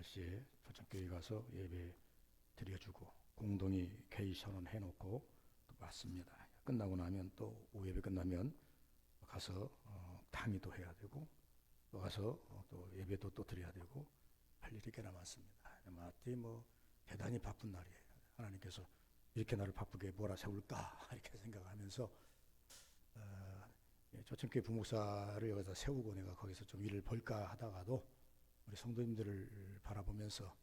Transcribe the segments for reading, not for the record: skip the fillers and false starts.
10시에 초청교회 가서 예배 드려주고 공동이 개의 선언 해놓고 또 왔습니다. 끝나고 나면 또 오후 예배 끝나면 가서 강의도 해야 되고 또 가서 또 예배도 또 드려야 되고 할 일이 꽤나 많습니다. 마치 대단히 바쁜 날이에요. 하나님께서 이렇게 나를 바쁘게 몰아세울까 이렇게 생각하면서 초청교회 부목사를 여기다 세우고 내가 거기서 좀 일을 볼까 하다가도 우리 성도님들을 바라보면서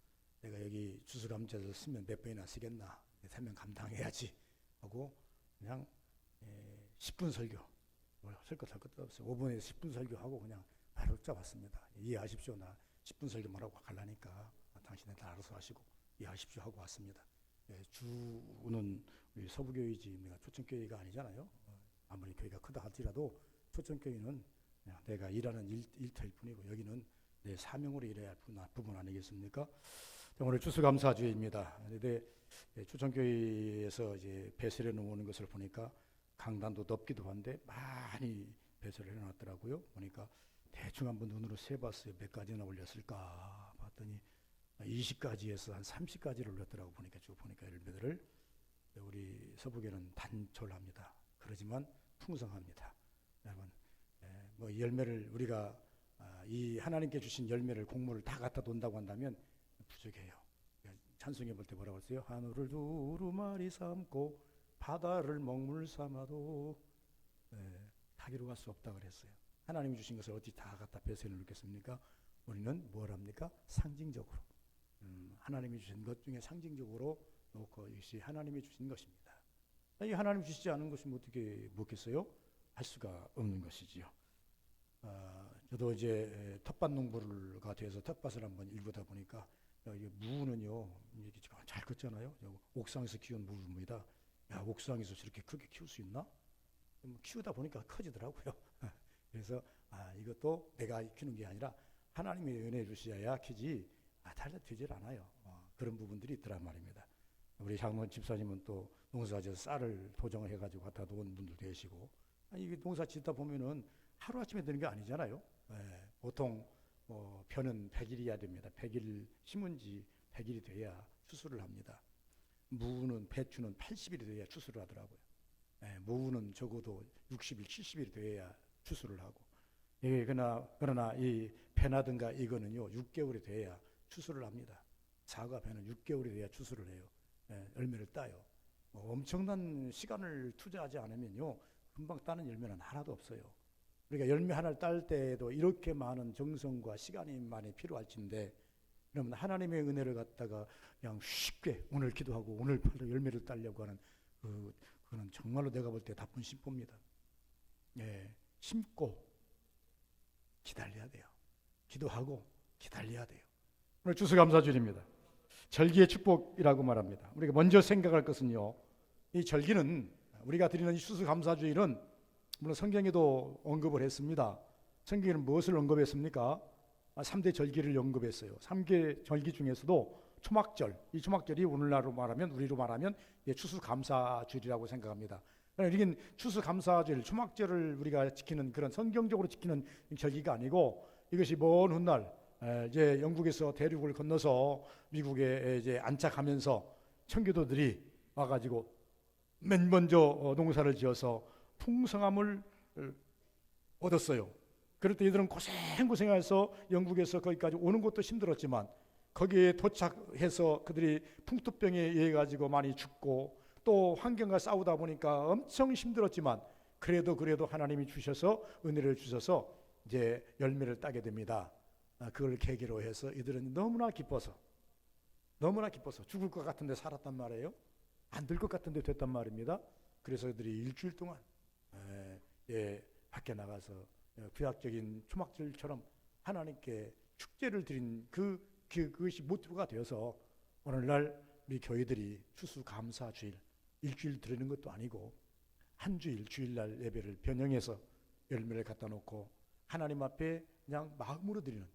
내가 여기 추수감사절 쓰면 몇 번이나 쓰겠나, 3명 감당해야지 하고 그냥 10분 설교, 할 것도 없어요. 5분에서 10분 설교하고 그냥 바로 잡았습니다. 이해하십시오. 나 10분 설교만 하고 가려니까 당신은 다 알아서 하시고 이해하십시오 하고 왔습니다. 주는 우리 서부교회지 우리가 초청교회가 아니잖아요. 아무리 교회가 크다 할지라도 초청교회는 그냥 내가 일하는 일터일 뿐이고 여기는 내 사명으로 일해야 할 부분 아니겠습니까? 오늘 추수감사주일입니다. 그런데 초청교회에서 이제 배설해 놓은 것을 보니까 강단도 높기도 한데 많이 배설을 해놨더라고요. 보니까 대충 한번 눈으로 세봤어요. 몇 가지나 올렸을까 봤더니 20가지에서 한 30가지를 올렸더라고. 보니까 쭉 보니까 열매들을. 우리 서부교는 단촐합니다. 그러지만 풍성합니다. 여러분, 열매를 우리가 이 하나님께 주신 열매를 곡물을 다 갖다 놓는다고 한다면 부족해요. 찬송해 볼 때 뭐라고 했어요? 하늘을 두루마리 삼고 바다를 먹물 삼아도 다기로 갈 수 없다 그랬어요. 하나님이 주신 것을 어디 다 갖다 배설해 놓겠습니까? 우리는 뭘 합니까? 상징적으로 하나님이 주신 것 중에 상징적으로 놓고 이것이 하나님이 주신 것입니다. 이 하나님 주시지 않은 것이 어떻게 먹겠어요? 할 수가 없는 것이지요. 저도 이제 텃밭 농부가 돼서 텃밭을 한번 일구다 보니까 무는요 이렇게 잘 컸잖아요. 옥상에서 키운 무입니다. 야, 옥상에서 저렇게 크게 키울 수 있나? 키우다 보니까 커지더라고요. 그래서 이것도 내가 키우는 게 아니라 하나님의 은혜 주셔야 키지 달려 되질 않아요. 그런 부분들이 있더란 말입니다. 우리 장로님 집사님은 또 농사지어서 쌀을 도정을 해가지고 갖다 놓은 분도 계시고 이게 농사 짓다 보면은 하루아침에 되는 게 아니잖아요. 보통 벼는 100일이어야 됩니다. 100일 심은 지 100일이 돼야 추수를 합니다. 무는 배추는 80일이 돼야 추수를 하더라고요. 모우는 적어도 60일, 70일이 돼야 추수를 하고 그러나 이 배나든가 이거는요 6개월이 돼야 추수를 합니다. 사과 배는 6개월이 돼야 추수를 해요. 열매를 따요. 엄청난 시간을 투자하지 않으면요 금방 따는 열매는 하나도 없어요. 그러니까 열매 하나를 딸 때에도 이렇게 많은 정성과 시간이 많이 필요할진데 그러면 하나님의 은혜를 갖다가 그냥 쉽게 오늘 기도하고 오늘 바로 열매를 따려고 하는 그거는 정말로 내가 볼 때 나쁜 심보입니다. 심고 기다려야 돼요. 기도하고 기다려야 돼요. 오늘 추수감사주일입니다. 절기의 축복이라고 말합니다. 우리가 먼저 생각할 것은요, 이 절기는 우리가 드리는 이 추수감사주일은 물론 성경에도 언급을 했습니다. 성경에는 무엇을 언급했습니까? 3대 절기를 언급했어요. 3개 절기 중에서도 초막절, 이 초막절이 오늘날로 말하면 우리로 말하면 추수감사주일이라고 생각합니다. 이긴 추수감사주일, 초막절을 우리가 지키는 그런 성경적으로 지키는 절기가 아니고 이것이 먼 훗날 이제 영국에서 대륙을 건너서 미국에 이제 안착하면서 청교도들이 와가지고 맨 먼저 농사를 지어서 풍성함을 얻었어요. 그럴 때 이들은 고생해서 영국에서 거기까지 오는 것도 힘들었지만 거기에 도착해서 그들이 풍토병에 의해 가지고 많이 죽고 또 환경과 싸우다 보니까 엄청 힘들었지만 그래도 하나님이 주셔서 은혜를 주셔서 이제 열매를 따게 됩니다. 그걸 계기로 해서 이들은 너무나 기뻐서 죽을 것 같은데 살았단 말이에요. 안 될 것 같은데 됐단 말입니다. 그래서 그들이 일주일 동안 밖에 나가서 구약적인 초막절처럼 하나님께 축제를 드린 그것이 모토가 되어서 오늘날 우리 교회들이 추수감사주일 일주일 드리는 것도 아니고 한 주일날 예배를 변형해서 열매를 갖다 놓고 하나님 앞에 그냥 마음으로 드리는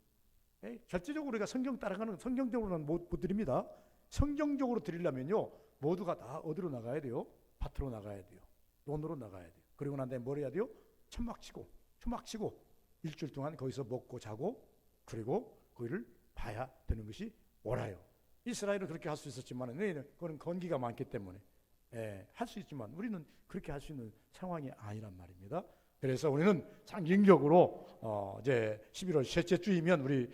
절대적으로 우리가 성경 따라가는 성경적으로는 못 드립니다. 성경적으로 드리려면요 모두가 다 어디로 나가야 돼요? 밭으로 나가야 돼요. 논으로 나가야 돼요. 그리고 난 다음에 뭘 해야 돼요? 초막치고 일주일 동안 거기서 먹고 자고 그리고 거기를 봐야 되는 것이 옳아요. 이스라엘은 그렇게 할 수 있었지만 그건 건기가 많기 때문에 할 수 있지만 우리는 그렇게 할 수 있는 상황이 아니란 말입니다. 그래서 우리는 상징적으로 이제 11월 셋째 주이면 우리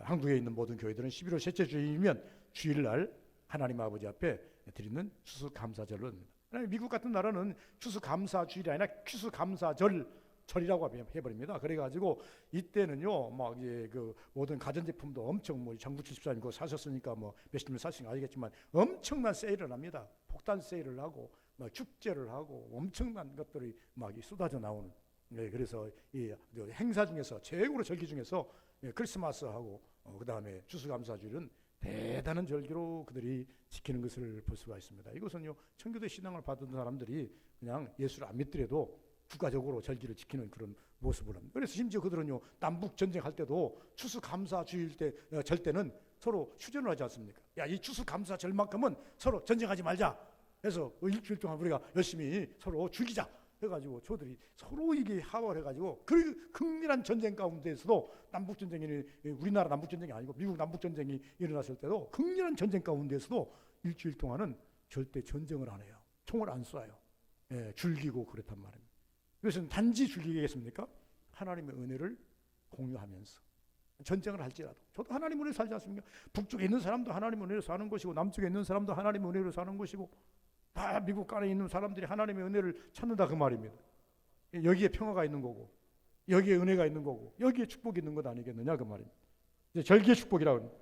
한국에 있는 모든 교회들은 11월 셋째 주이면 주일날 하나님 아버지 앞에 드리는 추수감사절로 합니다. 미국 같은 나라는 추수감사주일이 아니라 추수감사절이라고 해버립니다. 그래가지고 이때는요, 막 그 모든 가전제품도 엄청 뭐 장구 74님 그거 사셨으니까 뭐 몇십 년 사시는 거 알겠지만 엄청난 세일을 합니다. 폭탄 세일을 하고 막 축제를 하고 엄청난 것들이 막 쏟아져 나오는. 그래서 이 행사 중에서 최고로 절기 중에서 크리스마스하고 그 다음에 추수감사주일은 대단한 절기로 그들이 지키는 것을 볼 수가 있습니다. 이것은요, 청교도 신앙을 받은 사람들이 그냥 예수를 안 믿더라도 국가적으로 절기를 지키는 그런 모습을 합니다. 그래서 심지어 그들은요, 남북 전쟁할 때도 추수감사주일 때 절 때는 서로 휴전을 하지 않습니까? 야, 이 추수감사절만큼은 서로 전쟁하지 말자. 그래서 일주일 동안 우리가 열심히 서로 죽이자. 해가지고 저들이 서로 이게 합의를 해가지고 그 극렬한 전쟁 가운데에서도 남북 전쟁이 우리나라 남북 전쟁이 아니고 미국 남북 전쟁이 일어났을 때도 극렬한 전쟁 가운데에서도 일주일 동안은 절대 전쟁을 안 해요. 총을 안 쏴요. 즐기고 그렇단 말입니다. 그것은 단지 즐기겠습니까? 하나님의 은혜를 공유하면서 전쟁을 할지라도 저도 하나님 은혜로 살지 않습니까? 북쪽에 있는 사람도 하나님 은혜로 사는 것이고 남쪽에 있는 사람도 하나님 은혜로 사는 것이고 다 미국 안에 있는 사람들이 하나님의 은혜를 찾는다 그 말입니다. 여기에 평화가 있는 거고 여기에 은혜가 있는 거고 여기에 축복이 있는 것 아니겠느냐 그 말입니다. 이제 절기의 축복이라고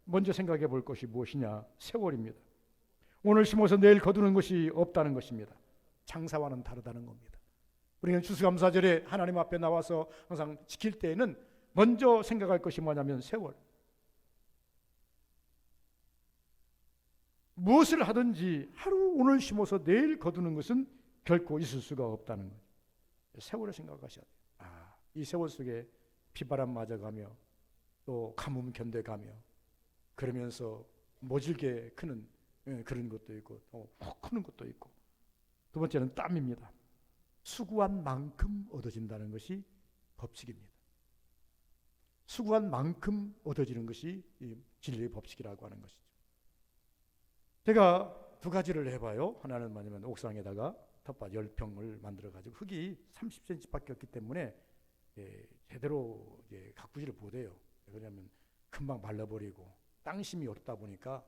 먼저 생각해 볼 것이 무엇이냐? 세월입니다. 오늘 심어서 내일 거두는 것이 없다는 것입니다. 장사와는 다르다는 겁니다. 우리는 추수감사절에 하나님 앞에 나와서 항상 지킬 때에는 먼저 생각할 것이 뭐냐면 세월. 무엇을 하든지 하루 오늘 심어서 내일 거두는 것은 결코 있을 수가 없다는 거죠. 세월을 생각하셔야 돼요. 이 세월 속에 비바람 맞아가며 또 가뭄 견뎌가며 그러면서 모질게 크는 그런 것도 있고 또 훅 크는 것도 있고 두 번째는 땀입니다. 수고한 만큼 얻어진다는 것이 법칙입니다. 수고한 만큼 얻어지는 것이 이 진리의 법칙이라고 하는 것이죠. 제가 두 가지를 해봐요. 하나는 뭐냐면 옥상에다가 텃밭 10평을 만들어가지고 흙이 30cm밖에 없기 때문에 제대로 가꾸지를 못해요. 왜냐하면 금방 말라버리고 땅심이 없다 보니까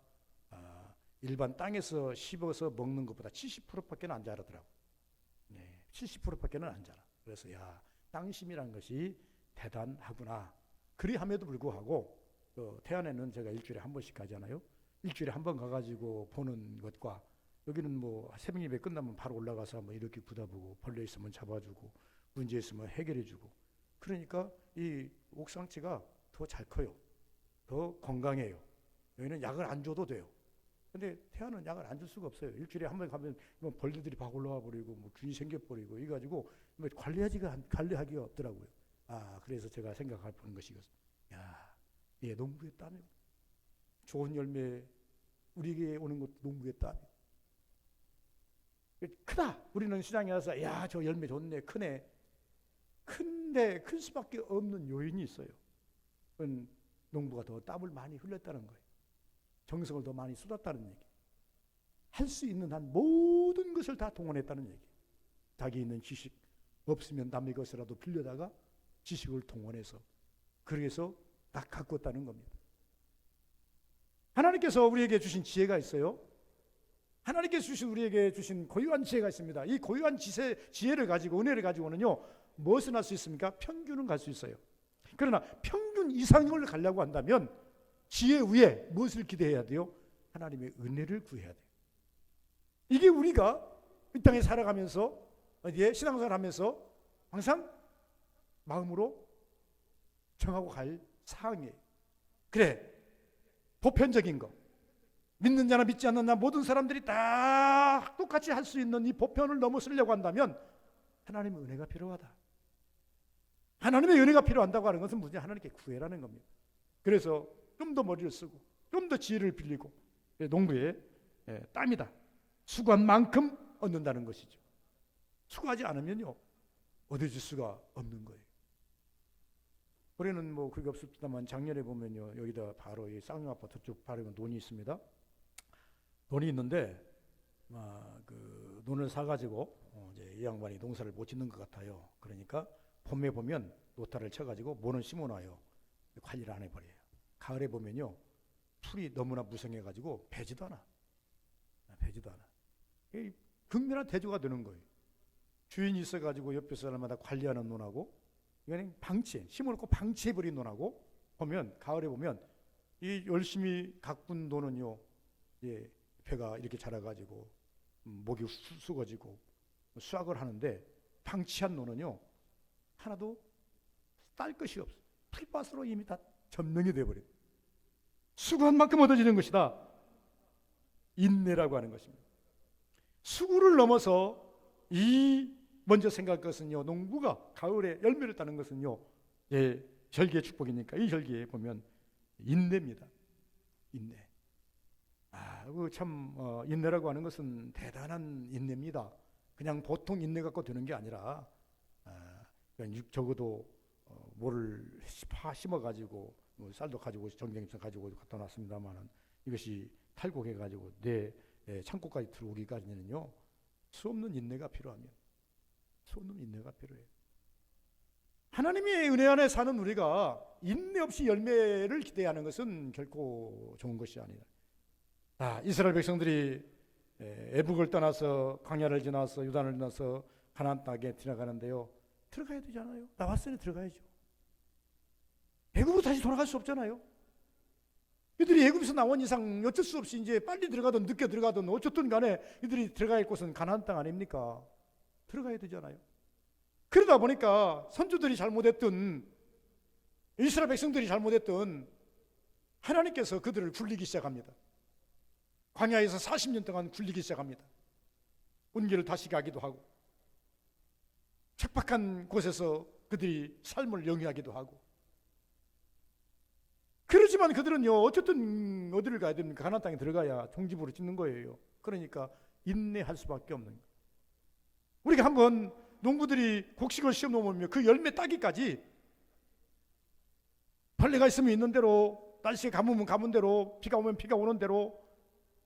일반 땅에서 씹어서 먹는 것보다 70%밖에 안 자라더라고. 70%밖에는 안 자라. 그래서 야, 땅심이라는 것이 대단하구나. 그리함에도 불구하고 태안에는 제가 일주일에 한 번씩 가잖아요. 일주일에 한 번 가가지고 보는 것과 여기는 뭐 새벽 예배 끝나면 바로 올라가서 한번 이렇게 굳어보고 벌레 있으면 잡아주고 문제 있으면 해결해주고 그러니까 이 옥상치가 더 잘 커요. 더 건강해요. 여기는 약을 안 줘도 돼요. 근데 태안은 약을 안 줄 수가 없어요. 일주일에 한 번 가면 뭐 벌레들이 막 올라와 버리고 뭐 균이 생겨버리고 이래가지고 뭐 관리하기가 없더라고요. 그래서 제가 생각할 것이 야, 얘 농부의 땀이에요. 좋은 열매 우리에게 오는 것도 농부의 땀. 크다. 우리는 시장에 와서 야, 저 열매 좋네, 크네. 큰데 클 수밖에 없는 요인이 있어요. 그건 농부가 더 땀을 많이 흘렸다는 거예요. 정성을 더 많이 쏟았다는 얘기. 할 수 있는 한 모든 것을 다 동원했다는 얘기. 자기 있는 지식 없으면 남의 것이라도 빌려다가 지식을 동원해서 그래서 다 가꾸었다는 겁니다. 하나님께서 우리에게 주신 지혜가 있어요. 하나님께서 우리에게 주신 고유한 지혜가 있습니다. 이 고유한 지혜를 가지고 은혜를 가지고는요 무엇을 할 수 있습니까? 평균은 갈 수 있어요. 그러나 평균 이상을 가려고 한다면 지혜 위에 무엇을 기대해야 돼요? 하나님의 은혜를 구해야 돼요. 이게 우리가 이 땅에 살아가면서 신앙생활 하면서 항상 마음으로 정하고 갈 사항이에요. 그래, 보편적인 거, 믿는 자나 믿지 않는 자 모든 사람들이 다 똑같이 할 수 있는 이 보편을 넘어서려고 한다면 하나님의 은혜가 필요하다. 하나님의 은혜가 필요한다고 하는 것은 무슨 하나님께 구해라는 겁니다. 그래서 좀 더 머리를 쓰고 좀 더 지혜를 빌리고 농부의 땀이다. 수고한 만큼 얻는다는 것이죠. 수고하지 않으면요 얻어질 수가 없는 거예요. 올해는 뭐 그게 없었다만 작년에 보면요, 여기다 바로 이 쌍용 아파트 쪽 바로 논이 있습니다. 논이 있는데 그 논을 사가지고 이제 이 양반이 농사를 못 짓는 것 같아요. 그러니까 봄에 보면 노타를 쳐가지고 모는 심어놔요. 관리를 안 해버려요. 가을에 보면요, 풀이 너무나 무성해가지고 배지도 않아. 이 극렬한 대조가 되는 거예요. 주인이 있어가지고 옆에 사람마다 관리하는 논하고, 이거는 심어놓고 방치해버린 논하고, 보면 가을에 보면 이 열심히 가꾼 논은요, 예, 배가 이렇게 자라가지고 목이 쑥어지고 수확을 하는데, 방치한 논은요 하나도 딸 것이 없어. 풀밭으로 이미 다 점령이 돼버려요. 수고한 만큼 얻어지는 것이다. 인내라고 하는 것입니다. 수고를 넘어서 먼저 생각할 것은요, 농부가 가을에 열매를 따는 것은요, 예, 절기의 축복이니까 이 절기에 보면 인내입니다. 인내. 인내라고 하는 것은 대단한 인내입니다. 그냥 보통 인내 갖고 되는 게 아니라, 적어도 뭐를 심어가지고 쌀도 가지고 정경심 가지고 갖다 놨습니다만은, 이것이 탈곡해가지고 내 창고까지 들어오기까지는요, 수없는 인내가 필요합니다. 수없는 인내가 필요해요. 하나님의 은혜 안에 사는 우리가 인내 없이 열매를 기대하는 것은 결코 좋은 것이 아니다. 이스라엘 백성들이 애국을 떠나서 광야를 지나서 요단을 지나서 가나안 땅에 들어가는데요, 들어가야 되잖아요. 나왔으니 들어가야죠. 애국으로 다시 돌아갈 수 없잖아요. 이들이 애국에서 나온 이상 어쩔 수 없이 이제 빨리 들어가든 늦게 들어가든 어쨌든 간에 이들이 들어갈 곳은 가나안 땅 아닙니까? 들어가야 되잖아요. 그러다 보니까 선조들이 잘못했던, 이스라엘 백성들이 잘못했던, 하나님께서 그들을 굴리기 시작합니다. 광야에서 40년 동안 굴리기 시작합니다. 온기를 다시 가기도 하고, 척박한 곳에서 그들이 삶을 영위하기도 하고. 그렇지만 그들은요, 어쨌든 어디를 가야 됩니까? 가나안 땅에 들어가야 종집으로 짓는 거예요. 그러니까 인내할 수밖에 없는 거예요. 우리가 한번 농부들이 곡식을 시험 놓으면 그 열매 따기까지 벌레가 있으면 있는 대로, 날씨에 가뭄은 가문 대로, 비가 오면 비가 오는 대로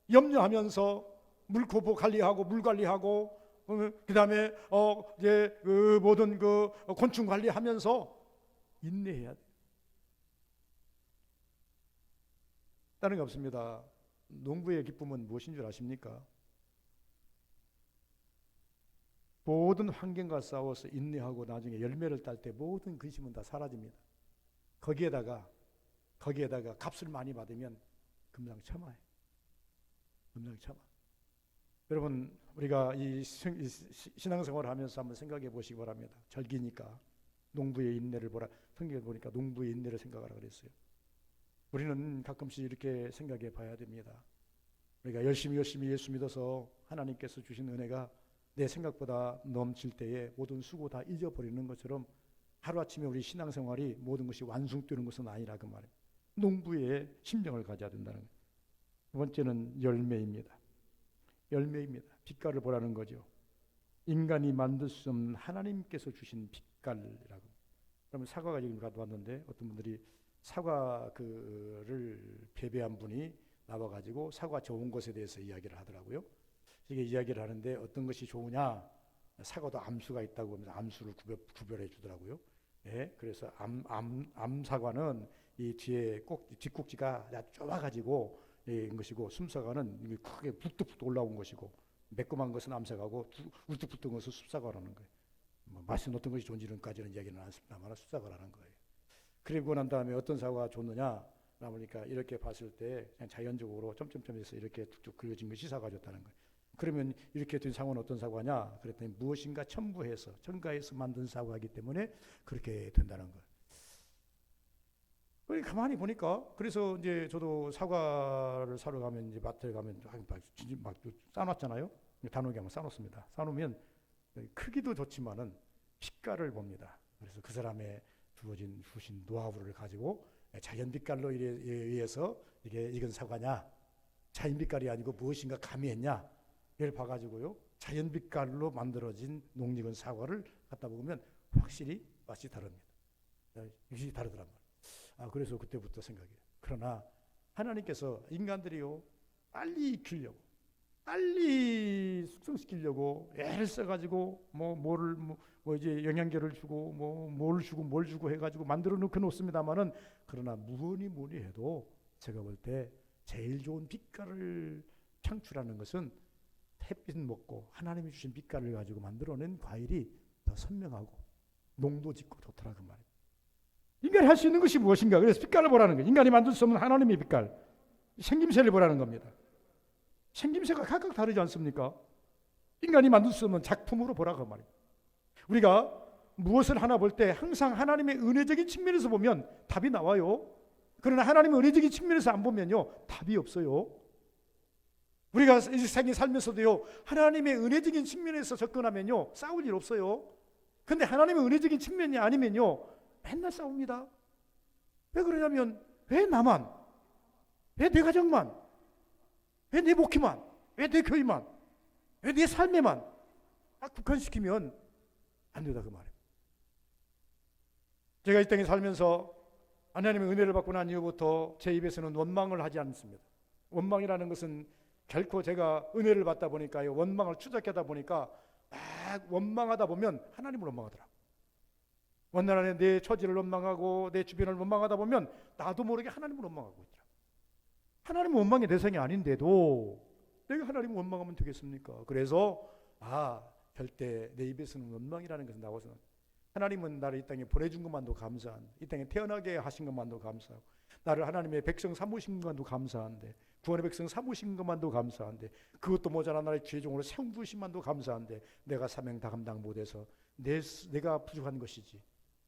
염려하면서 물고보 관리하고 물 관리하고, 그 다음에 이제 그 모든 그 곤충 관리하면서 인내해야 돼. 다른 게 없습니다. 농부의 기쁨은 무엇인 줄 아십니까? 모든 환경과 싸워서 인내하고 나중에 열매를 딸 때 모든 근심은 다 사라집니다. 거기에다가 값을 많이 받으면 금상첨화해. 금상첨화. 여러분, 우리가 이 신앙생활을 하면서 한번 생각해 보시기 바랍니다. 절기니까 농부의 인내를 보라. 성경에 보니까 농부의 인내를 생각하라 그랬어요. 우리는 가끔씩 이렇게 생각해 봐야 됩니다. 우리가 열심히 예수 믿어서 하나님께서 주신 은혜가 내 생각보다 넘칠 때에 모든 수고 다 잊어버리는 것처럼 하루아침에 우리 신앙생활이 모든 것이 완성되는 것은 아니라 그 말이에요. 농부의 심정을 가져야 된다는 거예요. 두 번째는 열매입니다. 빛깔을 보라는 거죠. 인간이 만들 수 없는 하나님께서 주신 빛깔이라고. 그러면 사과가 지금 가져왔는데, 어떤 분들이 사과를 배배한 분이 나와가지고 사과 좋은 것에 대해서 이야기를 하더라고요. 이게 이야기를 하는데, 어떤 것이 좋으냐? 사과도 암수가 있다고 하면서 암수를 구별해 주더라고요. 예, 그래서 암사과는 이 뒤에 뒷꼭지가 좁아가지고 인 것이고, 숨사과는 크게 북뚝북뚝 올라온 것이고, 매콤한 것은 암사과고 울뚝불뚝한 것은 숲사과라는 거예요. 맛이 어떤 것이 좋은지는까지는 이야기는 않습니다만 숲사과라는 거예요. 그리고 난 다음에 어떤 사과가 좋느냐? 그러니까 이렇게 봤을 때 그냥 자연적으로 점점점에서 이렇게 툭툭 그려진 것이 사과였다는 거예요. 그러면 이렇게 된 사과는 어떤 사과냐? 그랬더니 무엇인가 첨가해서 만든 사과이기 때문에 그렇게 된다는 거예요. 가만히 보니까, 그래서 이제 저도 사과를 사러 가면, 이제 마트에 가면 막 싸놨잖아요. 단호하게 한번 싸놓습니다. 싸놓으면 크기도 좋지만은 빛깔을 봅니다. 그래서 그 사람의 주신 노하우를 가지고 자연 빛깔로 의해서 이게 익은 사과냐, 자연 빛깔이 아니고 무엇인가 가미했냐, 이걸 봐가지고요, 자연 빛깔로 만들어진 농익은 사과를 갖다 먹으면 확실히 맛이 다릅니다. 유전이 다르더란 말이에요. 그래서 그때부터 생각해요. 그러나 하나님께서 인간들이요 빨리 익히려고, 빨리 숙성시키려고 애를 써가지고 뭐 이제 영양제를 주고 뭘 주고 해가지고 만들어 놓습니다만은, 그러나 뭐니 해도 제가 볼 때 제일 좋은 빛깔을 창출하는 것은 햇빛 먹고 하나님이 주신 빛깔을 가지고 만들어낸 과일이 더 선명하고 농도 짙고 좋더라 그 말이에요. 인간이 할 수 있는 것이 무엇인가? 그래서 빛깔을 보라는 거예요. 인간이 만들 수 없는 하나님의 빛깔, 생김새를 보라는 겁니다. 생김새가 각각 다르지 않습니까? 인간이 만들 수 없는 작품으로 보라고 말이에요. 우리가 무엇을 하나 볼 때 항상 하나님의 은혜적인 측면에서 보면 답이 나와요. 그러나 하나님의 은혜적인 측면에서 안 보면요 답이 없어요. 우리가 이 세상에 살면서도요 하나님의 은혜적인 측면에서 접근하면요 싸울 일 없어요. 근데 하나님의 은혜적인 측면이 아니면요 맨날 싸웁니다. 왜 그러냐면, 왜 나만, 왜 내 가정만, 왜 내 목회만, 왜 내 교회만, 왜 내 삶에만 딱 국한시키면 안 된다 그 말이에요. 제가 이 땅에 살면서 하나님의 은혜를 받고 난 이후부터 제 입에서는 원망을 하지 않습니다. 원망이라는 것은 결코 제가 은혜를 받다 보니까요 원망을 추적하다 보니까 막 원망하다 보면 하나님을 원망하더라고요. 원나라에 내 처지를 원망하고 내 주변을 원망하다 보면 나도 모르게 하나님을 원망하고 있더라고요. 하나님은 원망의 대상이 아닌데도 내가 하나님을 원망하면 되겠습니까? 그래서 절대 내 입에서는 원망이라는 것은 나와서, 하나님은 나를 이 땅에 보내준 것만도 감사한, 이 땅에 태어나게 하신 것만도 감사하고, 나를 하나님의 백성 삼으신 것만도 감사한데, 구원의 백성 삼으신 것만도 감사한데, 그것도 모자라 나를 최종으로 세운 만도 감사한데, 내가 사명 다 감당 못해서 내가 부족한 것이지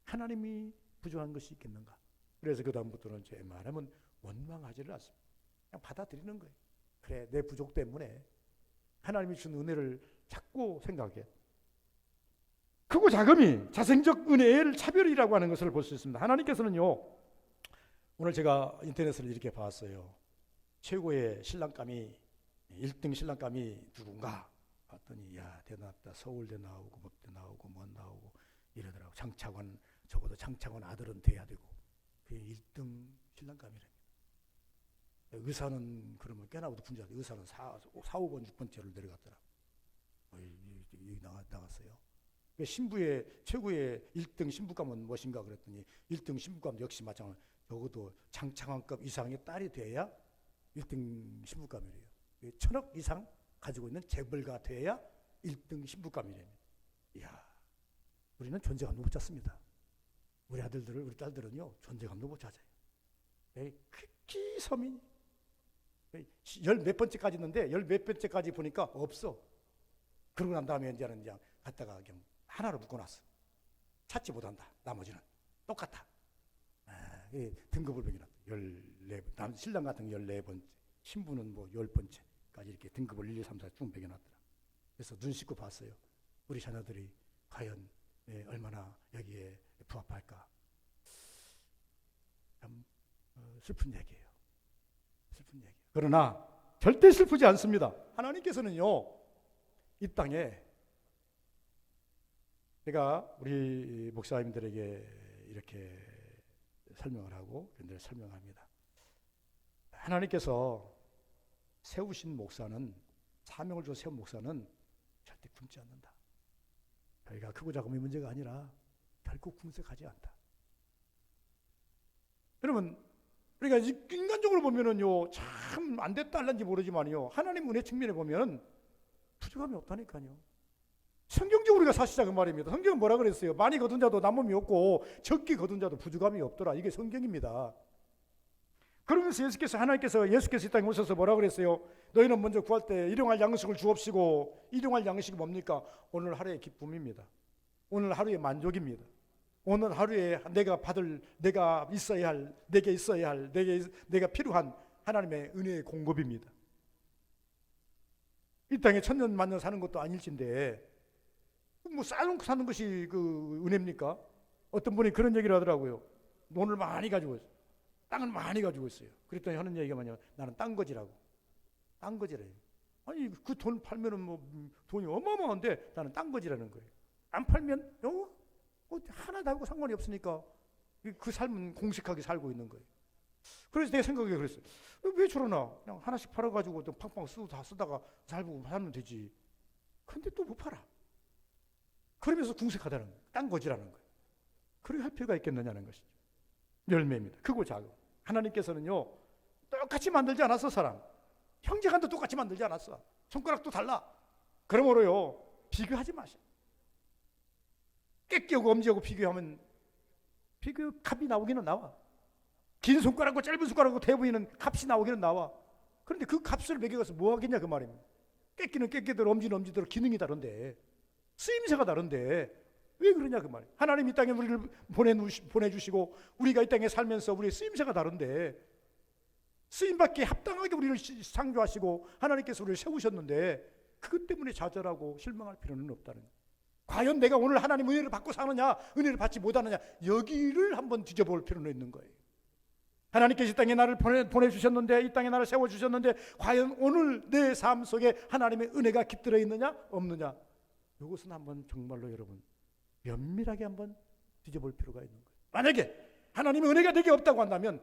하나님이 부족한 것이 있겠는가? 그래서 그 다음부터는 제 말하면 원망하지를 않습니다. 그냥 받아들이는 거예요. 그래, 내 부족 때문에 하나님이 준 은혜를 자꾸 생각해. 크고 작음이 자생적 은혜를 차별이라고 하는 것을 볼 수 있습니다. 하나님께서는요, 오늘 제가 인터넷을 이렇게 봤어요. 최고의 신랑감이 1등 신랑감이 누군가 봤더니, 야 대단하다. 서울대 나오고 법대 나오고 뭐 나오고 이러더라고. 장차관, 적어도 장차관 아들은 돼야 되고, 그게 1등 신랑감이랍니다. 의사는 그러면 꽤나 높은 줄 알았어요. 의사는 4, 5번, 6번째로 내려갔더라고. 여기 나갔어요. 신부의 최고의 1등 신부감은 무엇인가 그랬더니, 1등 신부감 역시 마찬가지로 적어도 장차관급 이상의 딸이 돼야 1등 신부감이래요. 1,000억 이상 가지고 있는 재벌가 돼야 1등 신부감이래요. 이야, 우리는 존재감도 못 찾습니다. 우리 아들들을, 우리 딸들은요 존재감도 못 찾아요. 극히 서민, 열 몇 번째까지 있는데 열 몇 번째까지 보니까 없어. 그러고 난 다음에 이제는 그냥 갖다가 그냥 하나로 묶어놨어. 찾지 못한다. 나머지는 똑같아. 등급을 매겨놨다. 14번. 신랑 같은 거 14번째, 신부는 뭐 10번째까지 이렇게 등급을 1, 2, 3, 4 쭉 매겨놨더라. 그래서 눈 씻고 봤어요. 우리 자녀들이 과연 얼마나 여기에 부합할까. 참 슬픈 얘기예요. 슬픈 얘기. 그러나 절대 슬프지 않습니다. 하나님께서는요, 이 땅에, 제가 우리 목사님들에게 이렇게 설명을 하고 그런데 설명합니다. 하나님께서 세우신 목사는, 사명을 줘 세운 목사는 절대 굶지 않는다. 저희가 크고 작음이 문제가 아니라 결코 궁색하지 않다. 여러분, 우리가 인간적으로 보면은요 참 안 됐다 할는지 모르지만요, 하나님 은혜 측면에 보면 부족함이 없다니까요. 성경적으로 우리가 사시자 그 말입니다. 성경은 뭐라 그랬어요? 많이 거둔 자도 남음이 없고 적게 거둔 자도 부족함이 없더라. 이게 성경입니다. 그러면서 하나님께서 이 땅에 오셔서 뭐라 그랬어요? 너희는 먼저 구할 때 일용할 양식을 주옵시고, 일용할 양식이 뭡니까? 오늘 하루의 기쁨입니다. 오늘 하루의 만족입니다. 오늘 하루에 내가 있어야 할, 내게 있어야 할, 내가 필요한 하나님의 은혜의 공급입니다. 이 땅에 천년 만년 사는 것도 아닐진데 뭐 쌓아놓고 사는 것이 그 은혜입니까? 어떤 분이 그런 얘기를 하더라고요. 돈을 많이 가지고 있어요. 땅을 많이 가지고 있어요. 그랬더니 하는 얘기가 뭐냐면, 나는 딴 거지라고. 딴 거지래요. 아니 그 돈 팔면은 뭐 돈이 어마어마한데 나는 딴 거지라는 거예요. 안 팔면 하나 다고 상관이 없으니까 그 삶은 공식하게 살고 있는 거예요. 그래서 내 생각에 그랬어요. 왜 저러나? 그냥 하나씩 팔아가지고 또 팡팡 다 쓰다가 살면 되지. 근데 또 못 팔아. 그러면서 궁색하다는 거예요. 딴 거지라는 거예요. 그렇게 할 필요가 있겠느냐는 것이죠. 열매입니다. 크고 작고. 하나님께서는요, 똑같이 만들지 않았어, 사람. 형제간도 똑같이 만들지 않았어. 손가락도 달라. 그러므로요, 비교하지 마세요. 깨끼하고 엄지하고 비교하면 값이 나오기는 나와. 긴 손가락과 짧은 손가락과 대 보이는 값이 나오기는 나와. 그런데 그 값을 매겨가서 뭐 하겠냐 그 말입니다. 깨끼는 깨끼대로, 엄지는 엄지대로 기능이 다른데, 쓰임새가 다른데 왜 그러냐 그 말이에요. 하나님 이 땅에 우리를 보내주시고 우리가 이 땅에 살면서 우리의 쓰임새가 다른데, 쓰임받기에 합당하게 우리를 창조하시고 하나님께서 우리를 세우셨는데 그것 때문에 좌절하고 실망할 필요는 없다는 거예요. 과연 내가 오늘 하나님 은혜를 받고 사느냐, 은혜를 받지 못하느냐, 여기를 한번 뒤져볼 필요는 있는 거예요. 하나님께서 이 땅에 나를 보내주셨는데, 이 땅에 나를 세워주셨는데 과연 오늘 내 삶 속에 하나님의 은혜가 깃들어 있느냐 없느냐, 이것은 한번 정말로 여러분 면밀하게 한번 뒤져볼 필요가 있는 거예요. 만약에 하나님의 은혜가 내게 없다고 한다면,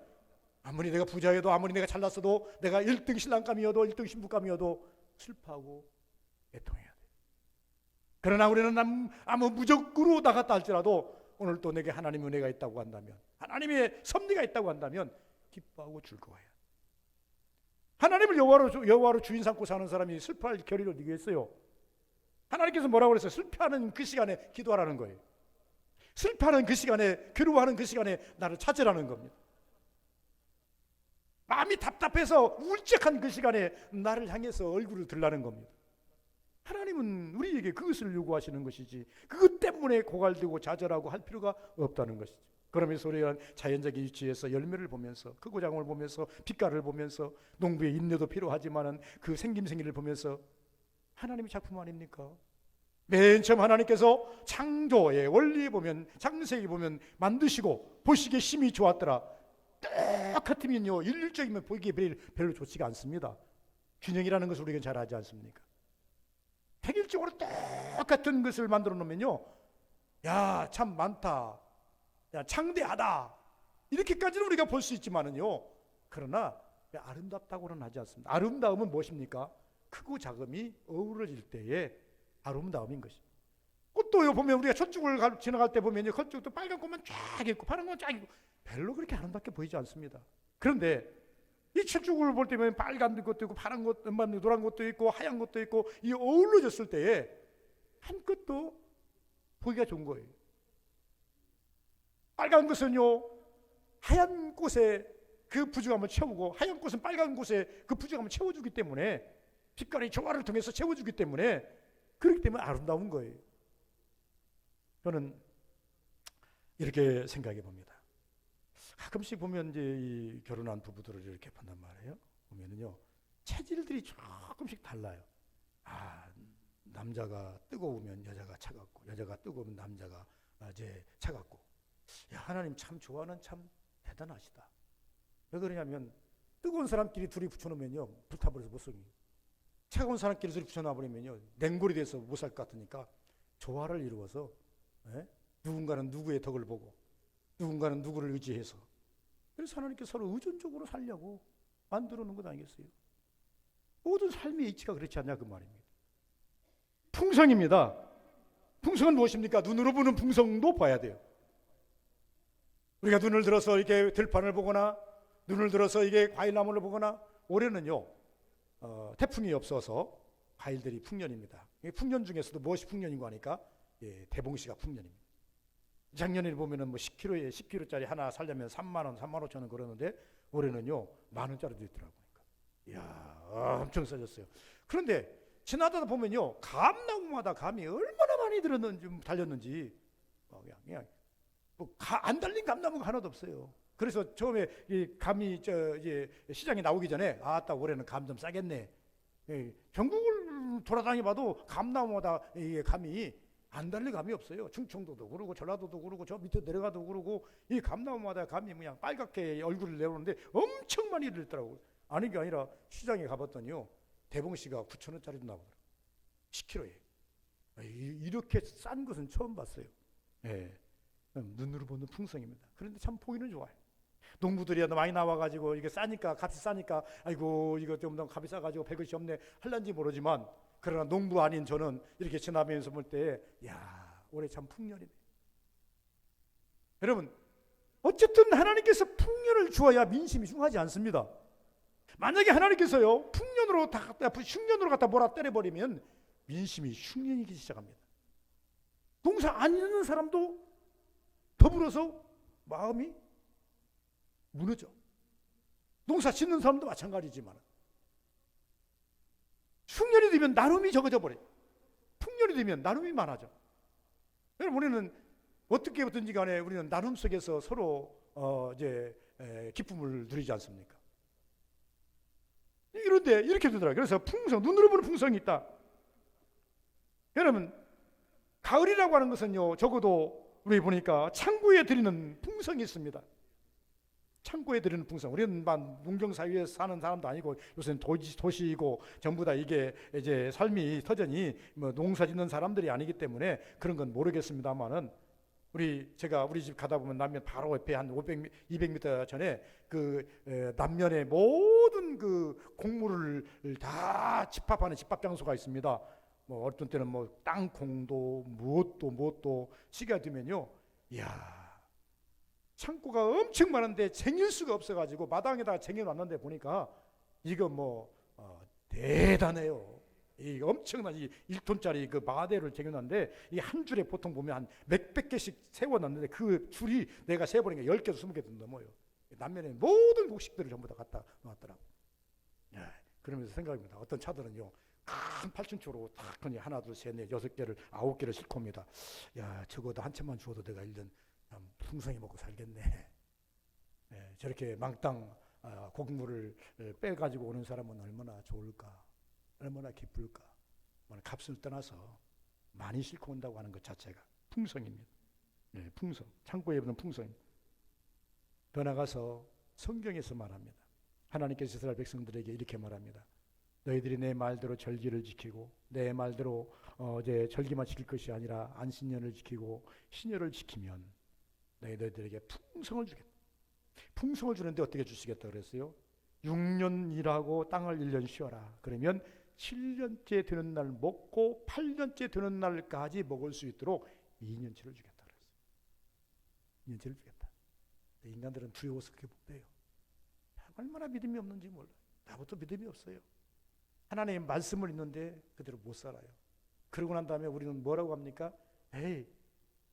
아무리 내가 부자여도, 아무리 내가 잘났어도, 내가 1등 신랑감이어도 1등 신부감이어도 슬퍼하고 애통해야 돼요. 그러나 우리는 아무 무적으로 나갔다 할지라도 오늘 또 내게 하나님의 은혜가 있다고 한다면, 하나님의 섭리가 있다고 한다면 기뻐하고 즐거워해야 돼요. 하나님을 여호와로 주인 삼고 사는 사람이 슬퍼할 겨를이 어디 있어요? 하나님께서 뭐라고 그랬어요? 슬퍼하는 그 시간에 기도하라는 거예요. 슬퍼하는 그 시간에, 괴로워하는 그 시간에 나를 찾으라는 겁니다. 마음이 답답해서 울적한 그 시간에 나를 향해서 얼굴을 들라는 겁니다. 하나님은 우리에게 그것을 요구하시는 것이지, 그것 때문에 고갈되고 좌절하고 할 필요가 없다는 것이죠. 그러면서 우리가 자연적인 위치에서 열매를 보면서, 크고 작은 걸 보면서, 빛깔을 보면서, 농부의 인내도 필요하지만은 그 생김생이를 보면서 하나님의 작품 아닙니까? 맨 처음 하나님께서 창조의 원리에 보면, 창세기 보면 만드시고 보시기에 심히 좋았더라. 똑같으면요, 일률적이면 보기에 별로 좋지가 않습니다. 균형이라는 것을 우리가 잘 알지 않습니까? 획일적으로 똑같은 것을 만들어 놓으면요, 야, 참 많다, 야, 창대하다, 이렇게까지는 우리가 볼 수 있지만은요, 그러나 아름답다고는 하지 않습니다. 아름다움은 무엇입니까? 크고 작음이 어우러질 때의 아름다움인 것입니다. 꽃도 보면 우리가 철쭉을 지나갈 때 보면요, 철쭉도 빨간 꽃만 쫙 있고 파란 꽃만 쫙 있고 별로 그렇게 아름답게 보이지 않습니다. 그런데 이 철쭉을 볼 때면 빨간 것도 있고 파란 것도, 노란 것도 있고 하얀 것도 있고, 이 어우러졌을 때에 한 것도 보기가 좋은 거예요. 빨간 것은요, 하얀 꽃에 그 부족함을 채우고, 하얀 꽃은 빨간 꽃에 그 부족함을 채워주기 때문에, 빛깔의 조화를 통해서 채워주기 때문에, 그렇기 때문에 아름다운 거예요. 저는 이렇게 생각해 봅니다. 가끔씩 보면 이제 이 결혼한 부부들을 이렇게 본단 말이에요. 보면은요, 체질들이 조금씩 달라요. 남자가 뜨거우면 여자가 차갑고, 여자가 뜨거우면 남자가 이제 차갑고. 야, 하나님 참 좋아하는 참 대단하시다. 왜 그러냐면, 뜨거운 사람끼리 둘이 붙여놓으면요, 불타버려서 못 살게. 차가운 사람끼리 둘이 붙여놔버리면요, 냉골이 돼서 못 살 것 같으니까 조화를 이루어서, 누군가는 누구의 덕을 보고 누군가는 누구를 의지해서, 그래서 하나님께서 서로 의존적으로 살려고 만들어 놓은 것 아니겠어요? 모든 삶의 이치가 그렇지 않냐 그 말입니다. 풍성입니다. 풍성은 무엇입니까? 눈으로 보는 풍성도 봐야 돼요. 우리가 눈을 들어서 이렇게 들판을 보거나, 눈을 들어서 이게 과일나무를 보거나, 올해는요, 태풍이 없어서 과일들이 풍년입니다. 풍년 중에서도 무엇이 풍년인가 하니까, 대봉시가 풍년입니다. 작년에 보면은 뭐 10kg짜리 하나 살려면 3만 원, 3만 5천 원 그러는데, 올해는요 10,000원짜리도 있더라고요. 이야, 엄청 싸졌어요. 그런데 지나다 보면요, 감나무마다 감이 얼마나 많이 달렸는지, 그냥 뭐 안 달린 감나무가 하나도 없어요. 그래서 처음에 이 감이 이제 시장에 나오기 전에, 딱 올해는 감 좀 싸겠네. 전국을 돌아다녀봐도 감나무마다 이 감이 안 달린 감이 없어요. 충청도도 그러고 전라도도 그러고 저 밑에 내려가도 그러고, 이 감나무마다 감이 그냥 빨갛게 얼굴을 내오는데 엄청 많이 들더라고요. 아닌 게 아니라 시장에 가봤더니요, 대봉씨가 9,000원짜리도 나오더라고요. 10kg에. 이렇게 싼 것은 처음 봤어요. 눈으로 보는 풍성입니다. 그런데 참 보기는 좋아요. 농부들이 많이 나와가지고 이게 싸니까, 값이 싸니까 아이고 이거 좀 더 값이 싸가지고 배 것이 없네 할란지 모르지만, 그러나 농부 아닌 저는 이렇게 지나면서 볼 때 야, 올해 참 풍년이네. 여러분, 어쨌든 하나님께서 풍년을 주어야 민심이 흉하지 않습니다. 만약에 하나님께서요 풍년으로 다 갖다 흉년으로 갖다 몰아 때려버리면 민심이 흉년이기 시작합니다. 농사 안 짓는 사람도 더불어서 마음이 무너져. 농사 짓는 사람도 마찬가지지만 흉년이 되면 나눔이 적어져 버려요. 풍년이 되면 나눔이 많아져. 여러분, 우리는 어떻게든지 간에 우리는 나눔 속에서 서로 기쁨을 누리지 않습니까? 이런데 이렇게 되더라고요. 그래서 풍성, 눈으로 보는 풍성이 있다. 여러분, 가을이라고 하는 것은요 적어도 우리 보니까 창고에 드리는 풍성이 있습니다. 창고에 드리는 풍성. 우리는 문경 사회에서 사는 사람도 아니고 요새는 도시이고 전부 다 이게 이제 삶이 터전이 뭐 농사 짓는 사람들이 아니기 때문에 그런 건 모르겠습니다만은, 우리 집 가다 보면 남면 바로 옆에 한 500, 200m 전에 그 남면의 모든 그 곡물을 다 집합하는 집합 장소가 있습니다. 뭐 어떤 때는 뭐 땅콩도 무엇도 시기가 되면요, 이야, 창고가 엄청 많은데 쟁일 수가 없어가지고 마당에다가 쟁여놨는데 보니까 이거 대단해요. 이 엄청난 이 1톤짜리 그 마대를 쟁여놨는데 이 한 줄에 보통 보면 한 몇백 개씩 세워놨는데 그 줄이 내가 세어보니까 10개도 20개도 넘어요. 남면에 모든 곡식들을 전부 다 갖다 놨더라고. 그러면서 생각합니다. 어떤 차들은요 큰 8층초로 딱 그냥 하나 둘 셋 넷 6개를 9개를 싣고 옵니다. 야, 적어도 한 채만 주어도 내가 1년 풍성히 먹고 살겠네. 저렇게 망땅 곡물을 빼가지고 오는 사람은 얼마나 좋을까, 얼마나 기쁠까. 값을 떠나서 많이 싣고 온다고 하는 것 자체가 풍성입니다. 풍성, 창고에 있는 풍성. 더 나가서 성경에서 말합니다. 하나님께서 이스라엘 백성들에게 이렇게 말합니다. 너희들이 내 말대로 절기를 지키고 내 말대로 절기만 지킬 것이 아니라 안식년을 지키고 신년을 지키면 너희들에게 풍성을 주겠다. 풍성을 주는데 어떻게 주시겠다 그랬어요? 6년 일하고 땅을 1년 쉬어라. 그러면 7년째 되는 날 먹고 8년째 되는 날까지 먹을 수 있도록 2년치를 주겠다 그랬어요. 2년치를 주겠다. 인간들은 두려워서 그렇게 못 빼요. 얼마나 믿음이 없는지 몰라요. 나부터 믿음이 없어요. 하나님의 말씀을 읽는데 그대로 못 살아요. 그러고 난 다음에 우리는 뭐라고 합니까? 에이,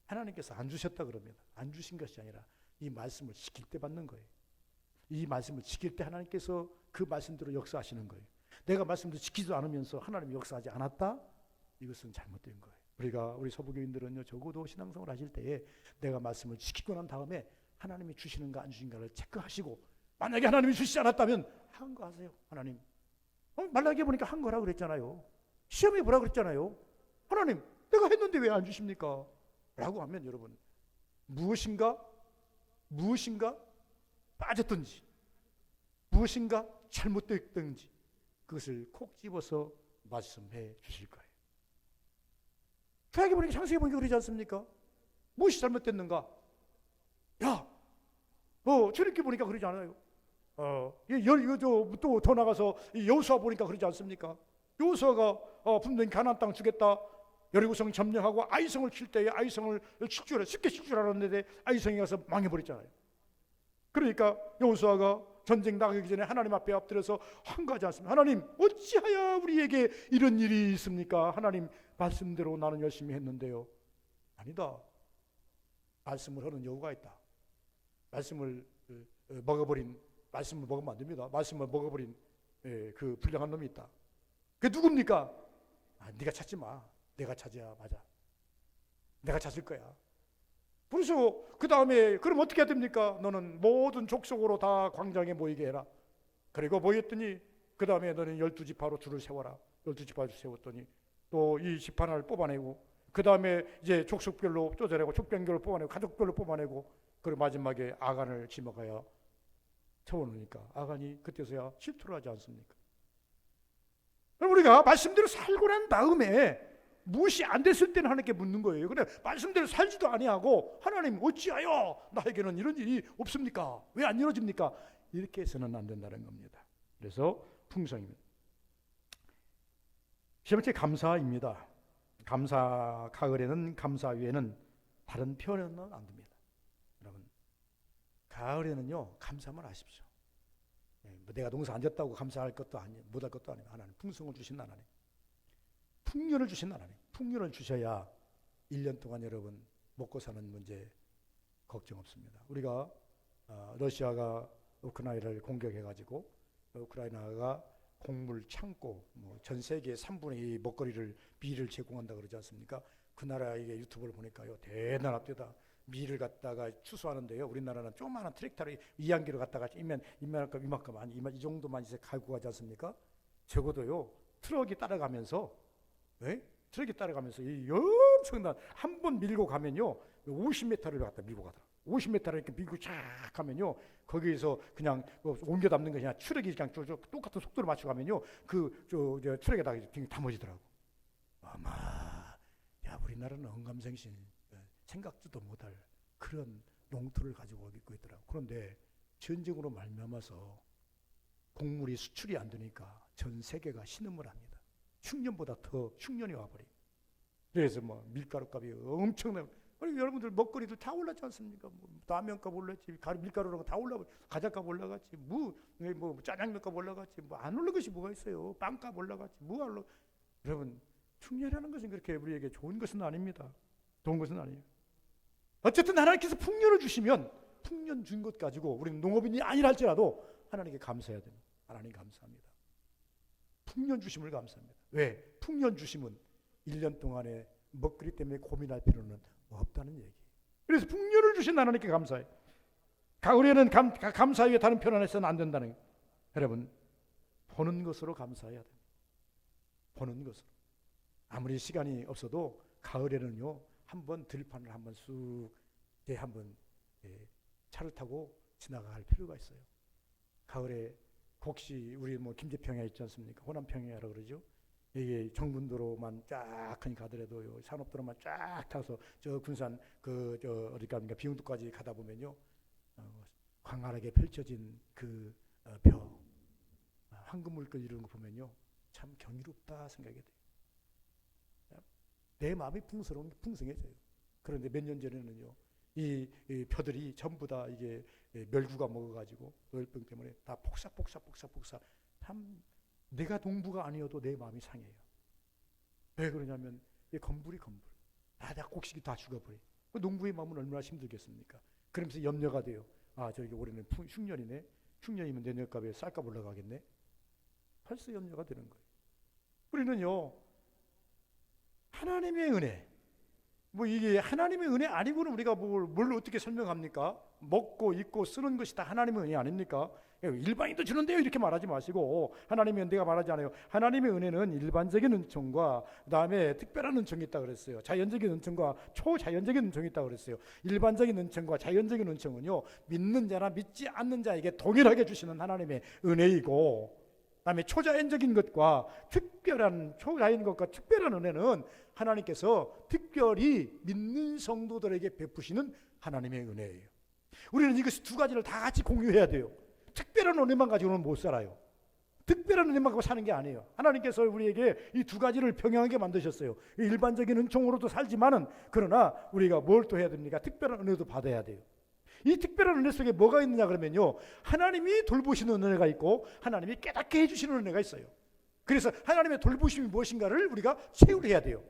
하나님께서 안 주셨다 그럽니다. 안 주신 것이 아니라 이 말씀을 지킬 때 받는 거예요. 이 말씀을 지킬 때 하나님께서 그 말씀대로 역사하시는 거예요. 내가 말씀도 지키지도 않으면서 하나님이 역사하지 않았다? 이것은 잘못된 거예요. 우리 서부교인들은요 적어도 신앙생활 하실 때에 내가 말씀을 지키고 난 다음에 하나님이 주시는가 안 주신가를 체크하시고, 만약에 하나님이 주시지 않았다면 한 거 하세요. 하나님, 말라기에 보니까 한 거라 그랬잖아요. 시험해 보라 그랬잖아요. 하나님, 내가 했는데 왜 안 주십니까? 라고 하면 여러분, 무엇인가 빠졌든지 무엇인가 잘못됐든지 그것을 콕 집어서 말씀해 주실 거예요. 구약에 보니까 창세기에 보니까 그러지 않습니까? 무엇이 잘못됐는가? 야, 출애굽기 보니까 그러지 않아요. 또 더 나가서 여호수아 보니까 그러지 않습니까? 여호수아가 분명히 가나안 땅 주겠다. 여리고성 점령하고 아이성을 칠 때에 아이성을 쉽게 칠 줄 알았는데 아이성에 가서 망해버렸잖아요. 그러니까 여호수아가 전쟁 나가기 전에 하나님 앞에 엎드려서 한가하지 않습니다. 하나님, 어찌하여 우리에게 이런 일이 있습니까? 하나님, 말씀대로 나는 열심히 했는데요. 아니다. 말씀을 하는 여우가 있다. 말씀을 먹으면 안 됩니다. 말씀을 먹어버린 그 불량한 놈이 있다. 그게 누굽니까? 네가 찾지 마. 내가 찾아야 맞아. 내가 찾을 거야. 그래서 그 다음에 그럼 어떻게 해야 됩니까? 너는 모든 족속으로 다 광장에 모이게 해라. 그리고 모였더니 그 다음에 너는 12지파로 줄을 세워라. 12지파로 세웠더니 또 이 지파 하나를 뽑아내고 그 다음에 이제 족속별로 쪼개내고 족병별로 뽑아내고 가족별로 뽑아내고 그리고 마지막에 아간을 지목하여 세워놓으니까 아간이 그때서야 실토를 하지 않습니까? 우리가 말씀대로 살고 난 다음에 무엇이 안 됐을 때는 하나님께 묻는 거예요. 그래 말씀대로 살지도 아니하고 하나님 어찌하여 나에게는 이런 일이 없습니까? 왜 안 이루어집니까? 이렇게 해서는 안 된다는 겁니다. 그래서 풍성입니다. 세 번째 감사입니다. 감사, 가을에는 감사 외에는 다른 표현은 안 됩니다. 여러분, 가을에는요 감사만 하십시오. 내가 농사 안 졌다고 감사할 것도 아니에요. 못할 것도 아니에요. 하나님 풍성을 주신 하나님, 풍년을 주신 하나님, 풍년을 주셔야 1년 동안 여러분 먹고 사는 문제 걱정 없습니다. 우리가 러시아가 우크라이나를 공격해가지고 우크라이나가 곡물 창고 전 세계 3분의 2 먹거리를 밀을 제공한다 그러지 않습니까? 그 나라의 유튜브를 보니까요 대단합니다. 밀을 갖다가 추수하는데요 우리나라는 조그마한 트랙터를 2안기로 갖다가 이만큼 아니 이 정도만 이제 갈고 가지 않습니까? 적어도요 트럭이 따라가면서 트럭이 따라가면서 이 엄청난 한 번 밀고 가면요 50m를 갖다 밀고 가더라. 50m를 이렇게 밀고 쫙 하면요 거기에서 그냥 옮겨 담는 거 그냥 트럭이 그냥 똑같은 속도로 맞춰가면요 트럭에다가 담아지더라고. 아마 야 우리나라는 언감생심 생각지도 못할 그런 농토를 가지고 있고 있더라고. 그런데 전쟁으로 말미암아서 곡물이 수출이 안 되니까 전 세계가 신음을 합니다. 흉년보다 더 흉년이 와버려. 그래서 밀가루 값이 엄청나요. 여러분들 먹거리들 다 올랐지 않습니까? 라면값 올랐지, 밀가루랑 다 올라가, 과자값 올라갔지, 짜장면값 올라갔지, 안 올라간 것이 뭐가 있어요? 빵값 올라갔지, 여러분 흉년이라는 것은 그렇게 우리에게 좋은 것은 아닙니다. 좋은 것은 아니에요. 어쨌든 하나님께서 풍년을 주시면 풍년 준 것 가지고 우리는 농업인이 아니라 할지라도 하나님께 감사해야 됩니다. 하나님 감사합니다. 풍년 주심을 감사합니다. 왜? 풍년 주심은 1년 동안에 먹거리 때문에 고민할 필요는 없다는 얘기. 그래서 풍년을 주신 하나님께 감사해. 가을에는 감사 위에 다른 표현 해서는 안 된다는 거예요. 여러분 보는 것으로 감사해야 됩니다. 보는 것으로. 아무리 시간이 없어도 가을에는요 한번 들판을 한번 쑥 한번 차를 타고 지나갈 필요가 있어요. 가을에 혹시 우리 김제평야 있지 않습니까? 호남평야라고 그러죠. 이게 정군도로만 쫙 가더라도요 산업도로만 쫙 타서 저 군산 어디 갑니까 비용도까지 가다 보면요 광활하게 펼쳐진 그 벼 황금물결 이런 거 보면요 참 경이롭다 생각이 돼요. 내 마음이 풍성해져요. 그런데 몇 년 전에는요 이 벼들이 전부 다 이게 멸구가 먹어가지고 노열병 때문에 다 폭삭 참 내가 농부가 아니어도 내 마음이 상해요. 왜 그러냐면 이 건불이 다 곡식이 다 죽어버려. 농부의 마음은 얼마나 힘들겠습니까? 그러면서 염려가 돼요. 저기 올해는 흉년이네. 흉년이면 내년값에 쌀값 올라가겠네. 벌써 염려가 되는 거예요. 우리는요 하나님의 은혜 이게 하나님의 은혜 아니고는 우리가 뭘 어떻게 설명합니까? 먹고 입고 쓰는 것이 다 하나님의 은혜 아닙니까? 일반인도 주는데요 이렇게 말하지 마시고 하나님의 은혜가 말하지 않아요. 하나님의 은혜는 일반적인 은총과 그다음에 특별한 은총이 있다고 그랬어요. 자연적인 은총과 초자연적인 은총이 있다고 그랬어요. 일반적인 은총과 자연적인 은총은요 믿는 자나 믿지 않는 자에게 동일하게 주시는 하나님의 은혜이고 그다음에 초자연적인 것과 특별한 초자연적인 것과 특별한 은혜는 하나님께서 특별히 믿는 성도들에게 베푸시는 하나님의 은혜예요. 우리는 이것이 두 가지를 다 같이 공유해야 돼요. 특별한 은혜만 가지고는 못 살아요. 특별한 은혜만 갖고 사는 게 아니에요. 하나님께서 우리에게 이 두 가지를 병행하게 만드셨어요. 일반적인 은총으로도 살지만은 그러나 우리가 뭘 또 해야 됩니까? 특별한 은혜도 받아야 돼요. 이 특별한 은혜 속에 뭐가 있느냐 그러면요 하나님이 돌보시는 은혜가 있고 하나님이 깨닫게 해주시는 은혜가 있어요. 그래서 하나님의 돌보심이 무엇인가를 우리가 체험해야 돼요.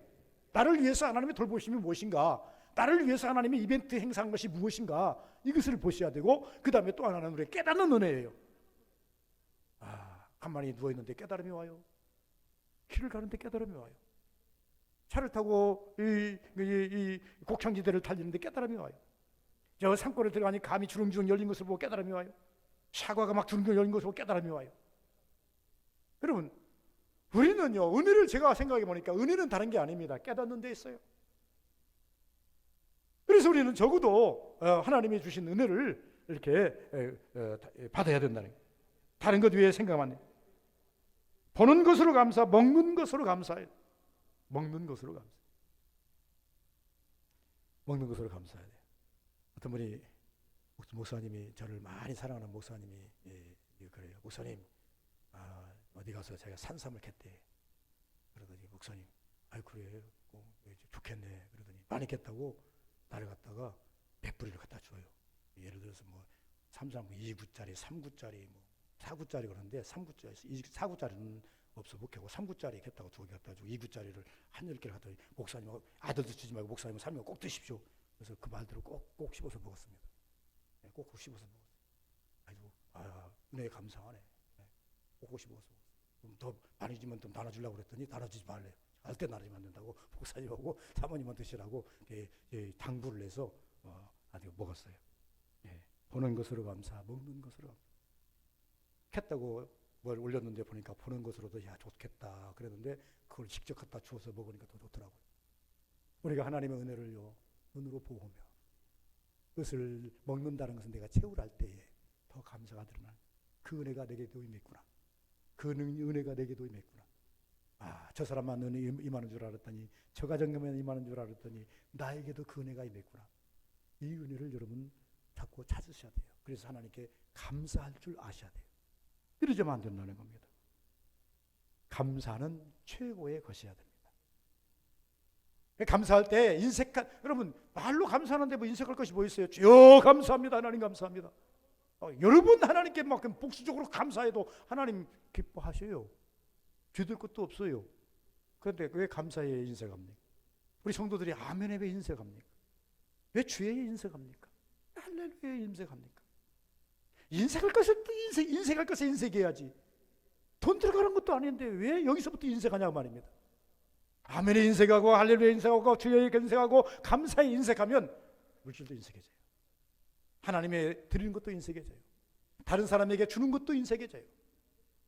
나를 위해서 하나님의 돌보심이 무엇인가, 나를 위해서 하나님의 이벤트 행사한 것이 무엇인가, 이것을 보셔야 되고 그 다음에 또 하나는 우리가 깨닫는 은혜예요. 가만히 누워있는데 깨달음이 와요. 길을 가는데 깨달음이 와요. 차를 타고 이 곡창지대를 달리는데 깨달음이 와요. 저 산골에 들어가니 감이 주렁주렁 열린 것을 보고 깨달음이 와요. 사과가 막 주렁주렁 열린 것을 보고 깨달음이 와요. 여러분 우리는요 은혜를 제가 생각해 보니까 은혜는 다른 게 아닙니다. 깨닫는 데 있어요. 그래서 우리는 적어도 하나님이 주신 은혜를 이렇게 받아야 된다는 거예요. 다른 것 위에 생각만 해요. 보는 것으로 감사, 먹는 것으로 감사해요. 먹는 것으로 감사. 먹는 것으로 감사해야 돼요. 어떤 분이 목사님이 저를 많이 사랑하는 목사님이 그래요. 목사님 어디 가서 제가 산삼을 캤대. 그러더니 목사님 그래 좋겠네. 그러더니 많이 캤다고 나를 갖다가 100뿌리를 갖다 줘요. 예를 들어서 뭐 산삼 2구짜리 3구짜리 뭐 4구짜리 그러는데 4구짜리는 없어 못 캐고 3구짜리 캤다고 2개 갖다 주고 2구짜리를 한 10개를 갖다 주고 목사님하고 아들도 주지 말고 목사님은 삶을 꼭 드십시오. 그래서 그 말대로 꼭 씹어서 먹었습니다. 꼭 씹어서 먹었어요. 아이고 은혜에 감사하네. 꼭 씹어서 먹었어요. 더 많이 주면 좀 나눠주려고 그랬더니 나눠주지 말래요. 절대 나눠주면 안 된다고 목사님하고 사모님만 드시라고 당부를 해서 아주 먹었어요. 보는 것으로 감사, 먹는 것으로 감사. 캤다고 뭘 올렸는데 보니까 보는 것으로도 야 좋겠다 그랬는데 그걸 직접 갖다 주워서 먹으니까 더 좋더라고요. 우리가 하나님의 은혜를요 눈으로 보며 그것을 먹는다는 것은 내가 채울할 때에 더 감사가 드러나는 그 은혜가 내게도 임했구나. 그 은혜가 내게도 임했구나. 저 사람만 은혜 임하는 줄 알았더니 저 가정에만 임하는 줄 알았더니 나에게도 그 은혜가 임했구나. 이 은혜를 여러분 자꾸 찾으셔야 돼요. 그래서 하나님께 감사할 줄 아셔야 돼요. 이러지면 안 된다는 겁니다. 감사는 최고의 것이어야 됩니다. 감사할 때 여러분 말로 감사하는데 뭐 인색할 것이 뭐 있어요? 주여 감사합니다. 하나님 감사합니다. 여러분 하나님께 막 복수적으로 감사해도 하나님 기뻐하셔요. 죄될 것도 없어요. 그런데 왜 감사에 인색합니까? 우리 성도들이 아멘에 왜 인색합니까? 왜 주에 인색합니까? 할렐루야에 인색합니까? 인색할 것은 또 인색할 것에 인색해야지. 돈 들어가는 것도 아닌데 왜 여기서부터 인색하냐고 말입니다. 아멘에 인색하고 할렐루야에 인색하고 주에 인색하고 감사에 인색하면 물질도 인색해져요. 하나님의 드리는 것도 인색해져요. 다른 사람에게 주는 것도 인색해져요.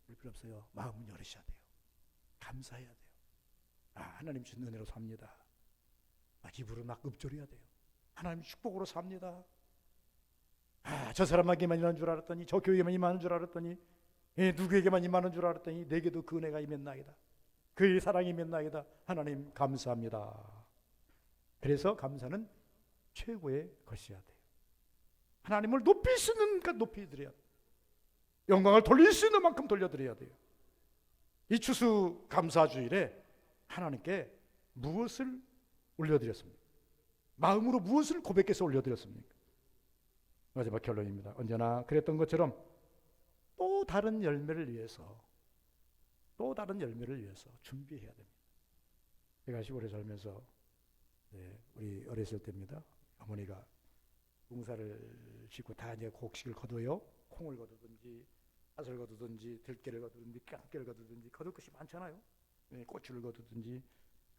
그럴 필요 없어요. 마음은 열으셔야 돼요. 감사해야 돼요. 하나님 주신 은혜로 삽니다. 입으로 막 읊조려야 돼요. 하나님 축복으로 삽니다. 저 사람에게만 임하는 줄 알았더니 저 교회에만 임하는 줄 알았더니 누구에게만 임하는 줄 알았더니 내게도 그 은혜가 임했나이다. 그의 사랑이 임했나이다. 하나님 감사합니다. 그래서 감사는 최고의 것이어야 돼요. 하나님을 높일 수 있는 것 높이 드려야 돼요. 영광을 돌릴 수 있는 만큼 돌려드려야 돼요. 이 추수 감사주일에 하나님께 무엇을 올려드렸습니까? 마음으로 무엇을 고백해서 올려드렸습니까? 마지막 결론입니다. 언제나 그랬던 것처럼 또 다른 열매를 위해서 준비해야 됩니다. 제가 시골에 살면서 우리 어렸을 때입니다. 어머니가 농사를 짓고 다 이제 곡식을 거둬요. 콩을 거두든지 팥을 거두든지 들깨를 거두든지 깡깨를 거두든지 거둘 것이 많잖아요. 고추를 거두든지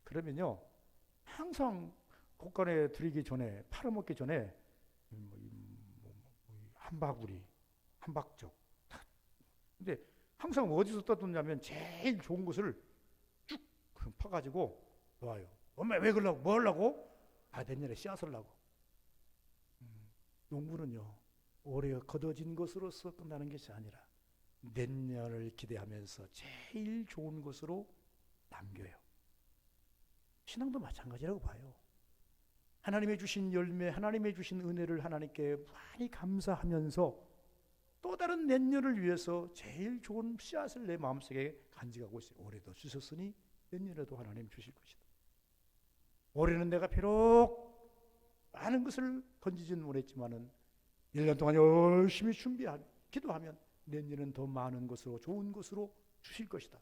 그러면요 항상 곡간에 들이기 전에 팔아먹기 전에 한 바구리 한 박적 근데 항상 어디서 떠드냐면 제일 좋은 것을 쭉 퍼가지고 놓아요. 엄마 왜 그러려고? 뭐 하려고? 내년에 씨앗을 하려고. 농부는요 올해 거둬진 것으로서 끝나는 것이 아니라 내년을 기대하면서 제일 좋은 것으로 남겨요. 신앙도 마찬가지라고 봐요. 하나님의 주신 열매, 하나님의 주신 은혜를 하나님께 많이 감사하면서 또 다른 내년을 위해서 제일 좋은 씨앗을 내 마음속에 간직하고 있어요. 올해도 주셨으니 내년에도 하나님 주실 것이다. 올해는 내가 비록 많은 것을 건지지는 못했지만은 1년 동안 열심히 준비하며 기도하면 내년은 더 많은 것으로 좋은 것으로 주실 것이다.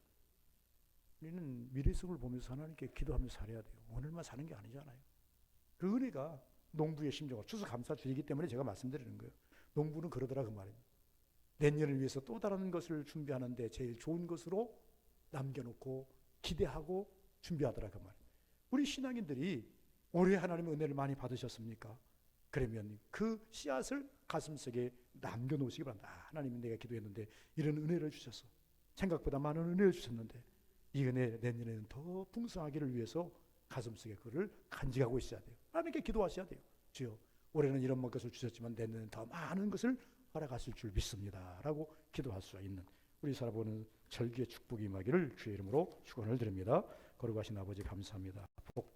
우리는 미래성을 보면서 하나님께 기도하면서 살아야 돼요. 오늘만 사는 게 아니잖아요. 그 은혜가 농부의 심정을 추수감사주이기 때문에 제가 말씀드리는 거예요. 농부는 그러더라 그 말입니다. 내년을 위해서 또 다른 것을 준비하는데 제일 좋은 것으로 남겨놓고 기대하고 준비하더라 그 말이에요. 우리 신앙인들이 올해 하나님의 은혜를 많이 받으셨습니까? 그러면 그 씨앗을 가슴속에 남겨놓으시기 바랍니다. 하나님 내가 기도했는데 이런 은혜를 주셔서 생각보다 많은 은혜를 주셨는데 이 은혜 내년에는 더 풍성하기를 위해서 가슴속에 그를 간직하고 있어야 돼요. 하나님께 기도하셔야 돼요. 주여 올해는 이런 것을 주셨지만 내년에는 더 많은 것을 허락하실 줄 믿습니다 라고 기도할 수 있는 우리 살아보는 절기의 축복이 임하기를 주의 이름으로 축원을 드립니다. 거룩하신 아버지 감사합니다. 복된